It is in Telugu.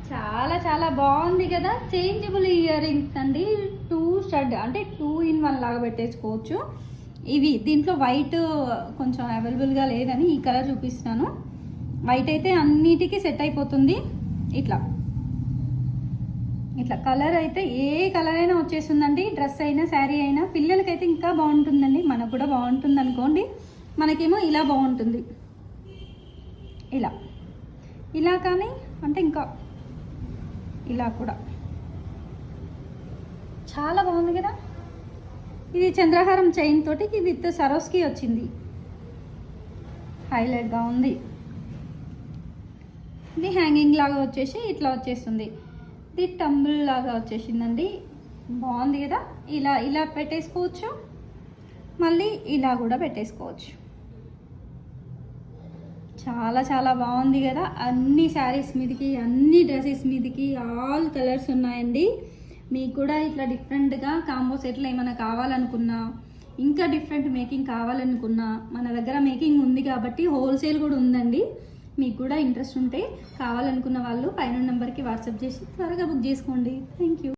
చాలా చాలా బాగుంది కదా. చేంజబుల్ ఇయర్ రింగ్స్ అండి. 2 స్టడ్ అంటే 2 in 1 లాగా పెట్టేసుకోవచ్చు. ఇవి దీంట్లో వైట్ కొంచెం అవైలబుల్గా లేదని ఈ కలర్ చూపిస్తున్నాను. వైట్ అయితే అన్నిటికీ సెట్ అయిపోతుంది. ఇట్లా ఇట్లా కలర్ అయితే ఏ కలర్ అయినా వచ్చేస్తుందండి. డ్రెస్ అయినా శారీ అయినా. పిల్లలకైతే ఇంకా బాగుంటుందండి, మనకు కూడా బాగుంటుంది అనుకోండి. మనకేమో ఇలా బాగుంటుంది, ఇలా ఇలా కానీ అంటే ఇంకా ఇలా కూడా చాలా బాగుంది కదా. ఇది చంద్రహారం చైన్ తోటి విత్ సరోస్కి వచ్చింది, హైలైట్గా ఉంది. ఇది హ్యాంగింగ్ లాగా వచ్చేసి ఇట్లా వచ్చేస్తుంది. ఇది టంబుల్ లాగా వచ్చేసిందండి, బాగుంది కదా. ఇలా ఇలా పెట్టేసుకోవచ్చు, మళ్ళీ ఇలా కూడా పెట్టేసుకోవచ్చు. చాలా చాలా బాగుంది కదా. అన్ని శారీస్ మీదకి, అన్ని డ్రెస్సెస్ మీదకి ఆల్ కలర్స్ ఉన్నాయండి. మీకు కూడా ఇట్లా డిఫరెంట్గా కాంబో సెట్లు ఏమైనా కావాలనుకున్నా, ఇంకా డిఫరెంట్ మేకింగ్ కావాలనుకున్నా మన దగ్గర మేకింగ్ ఉంది కాబట్టి హోల్సేల్ కూడా ఉందండి. మీకు కూడా ఇంట్రెస్ట్ ఉంటే కావాలనుకున్న వాళ్ళు పైన నెంబర్కి వాట్సాప్ చేసి త్వరగా బుక్ చేసుకోండి. Thank you.